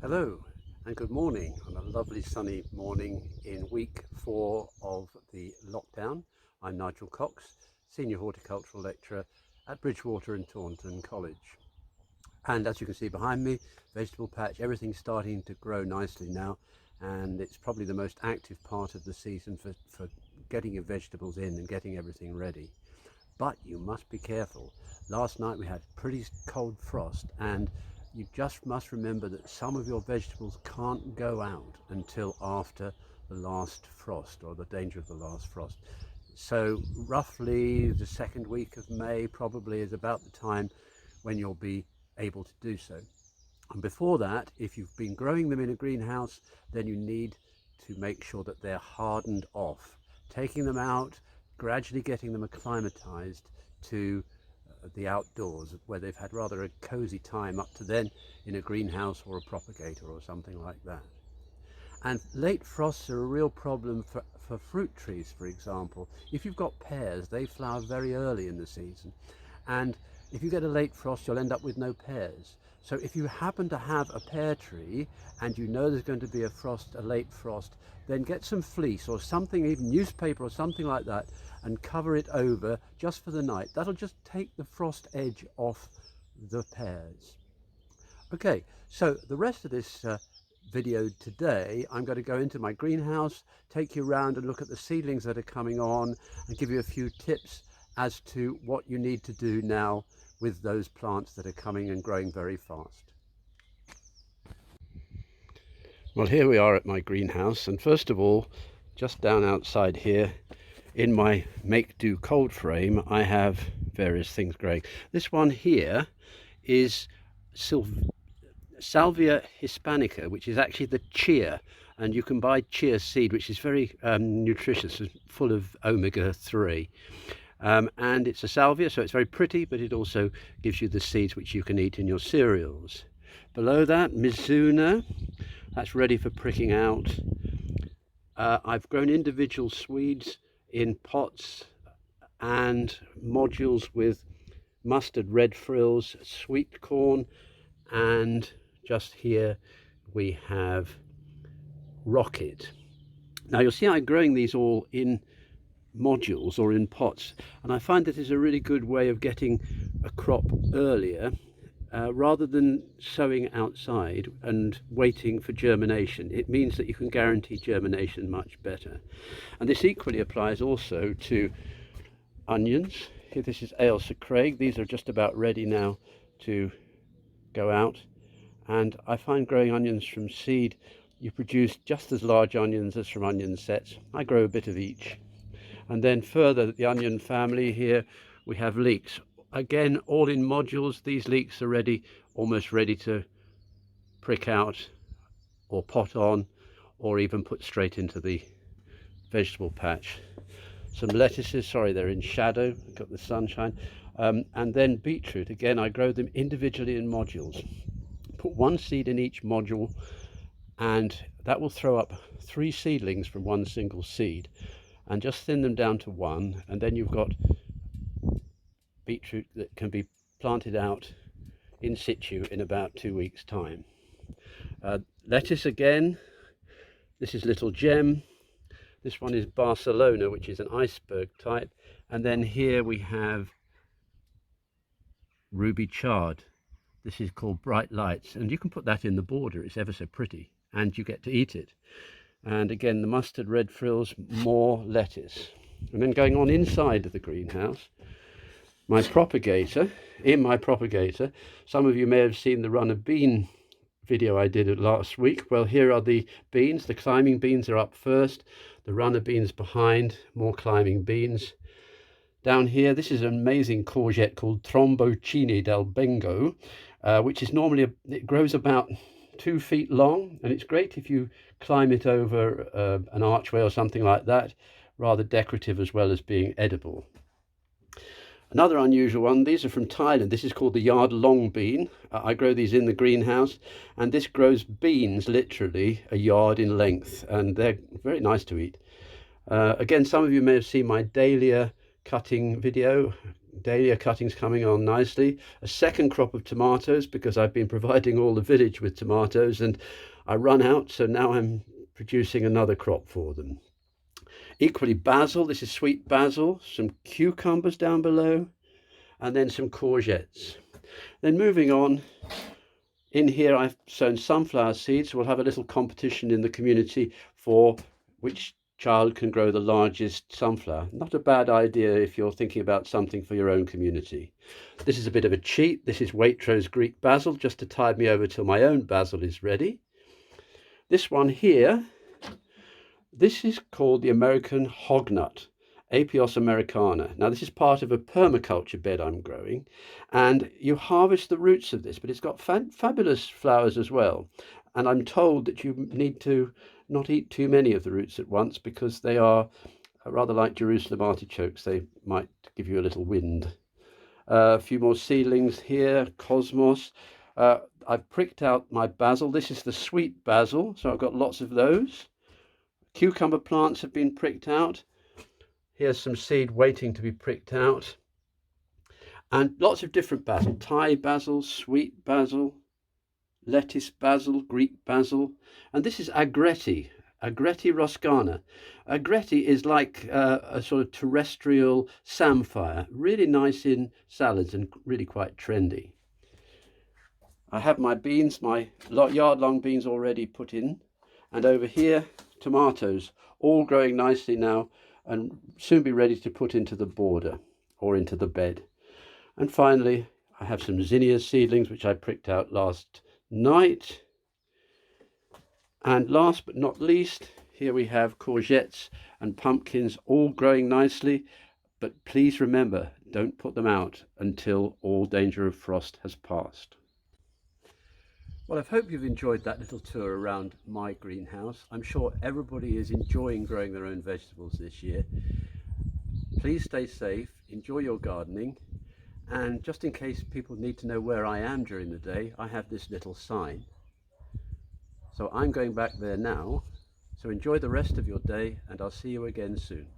Hello and good morning on a lovely sunny morning in week 4 of the lockdown. I'm Nigel Cox, Senior Horticultural Lecturer at Bridgewater and Taunton College. And as you can see behind me, vegetable patch, everything's starting to grow nicely now, and it's probably the most active part of the season for getting your vegetables in and getting everything ready. But you must be careful. Last night we had pretty cold frost, and you just must remember that some of your vegetables can't go out until after the last frost, or the danger of the last frost. So roughly the second week of May probably is about the time when you'll be able to do so. And before that, if you've been growing them in a greenhouse, then you need to make sure that they're hardened off. Taking them out, gradually getting them acclimatized to the outdoors, where they've had rather a cozy time up to then in a greenhouse or a propagator or something like that. And late frosts are a real problem for fruit trees, for example. If you've got pears, they flower very early in the season. And if you get a late frost, you'll end up with no pears. So if you happen to have a pear tree and you know there's going to be a late frost, then get some fleece or something, even newspaper or something like that, and cover it over just for the night. That'll just take the frost edge off the pears. Okay, so the rest of this video today, I'm going to go into my greenhouse, take you around and look at the seedlings that are coming on, and give you a few tips as to what you need to do now with those plants that are coming and growing very fast. Well, here we are at my greenhouse, and first of all, just down outside here in my make-do cold frame, I have various things growing. This one here is Salvia hispanica, which is actually the chia, and you can buy chia seed, which is very nutritious, full of omega-3. And it's a salvia, so it's very pretty, but it also gives you the seeds which you can eat in your cereals. Below that, Mizuna, that's ready for pricking out. I've grown individual Swedes in pots and modules with mustard red frills, sweet corn, and just here we have rocket. Now you'll see I'm growing these all in modules or in pots, and I find that is a really good way of getting a crop earlier rather than sowing outside and waiting for germination. It means that you can guarantee germination much better. And this equally applies also to onions. Here, this is Ailsa Craig. These are just about ready now to go out, and I find growing onions from seed, you produce just as large onions as from onion sets. I grow a bit of each. And then further, the onion family, here we have leeks. Again, all in modules. These leeks are ready, almost ready to prick out or pot on, or even put straight into the vegetable patch. Some lettuces, sorry, they're in shadow, got the sunshine. And then beetroot, again, I grow them individually in modules. Put one seed in each module, and that will throw up 3 seedlings from one single seed, and just thin them down to 1, and then you've got beetroot that can be planted out in situ in about 2 weeks' time. Lettuce again, this is Little Gem. This one is Barcelona, which is an iceberg type. And then here we have Ruby Chard. This is called Bright Lights, and you can put that in the border. It's ever so pretty, and you get to eat it. And again, the mustard red frills, more lettuce. And then going on inside of the greenhouse, my propagator. In my propagator, some of you may have seen the runner bean video I did last week. Well, here are the beans. The climbing beans are up first, the runner beans behind, more climbing beans. Down here, this is an amazing courgette called Trombocini del Bengo, which is normally, it grows about 2 feet long, and it's great if you climb it over an archway or something like that. Rather decorative as well as being edible. Another unusual one, these are from Thailand. This is called the yard long bean. I grow these in the greenhouse, and this grows beans literally a yard in length, and they're very nice to eat. Again, some of you may have seen my dahlia cutting video. dahlia cuttings coming on nicely. A second crop of tomatoes, because I've been providing all the village with tomatoes and I run out, so now I'm producing another crop for them. Equally basil, this is sweet basil, some cucumbers down below, and then some courgettes. Then moving on, in here I've sown sunflower seeds. We'll have a little competition in the community for which child can grow the largest sunflower. Not a bad idea if you're thinking about something for your own community. This is a bit of a cheat. This is Waitrose Greek basil, just to tide me over till my own basil is ready. This one here, this is called the American hognut, Apios americana. Now this is part of a permaculture bed I'm growing, and you harvest the roots of this, but it's got fabulous flowers as well. And I'm told that you need to not eat too many of the roots at once, because they are rather like Jerusalem artichokes. They might give you a little wind. A few more seedlings here, cosmos. I've pricked out my basil. This is the sweet basil, so I've got lots of those. Cucumber plants have been pricked out. Here's some seed waiting to be pricked out. And lots of different basil. Thai basil, sweet basil, lettuce basil, Greek basil. And this is agretti, Agretti ruscana. Agretti is like a sort of terrestrial samphire, really nice in salads and really quite trendy. I have my beans, my yard-long beans already put in. And over here, tomatoes, all growing nicely now and soon be ready to put into the border or into the bed. And finally, I have some zinnia seedlings, which I pricked out last night. And last but not least, here we have courgettes and pumpkins, all growing nicely. But please remember, don't put them out until all danger of frost has passed. Well, I hope you've enjoyed that little tour around my greenhouse. I'm sure everybody is enjoying growing their own vegetables this year. Please stay safe, enjoy your gardening, and just in case people need to know where I am during the day, I have this little sign. So I'm going back there now, so enjoy the rest of your day, and I'll see you again soon.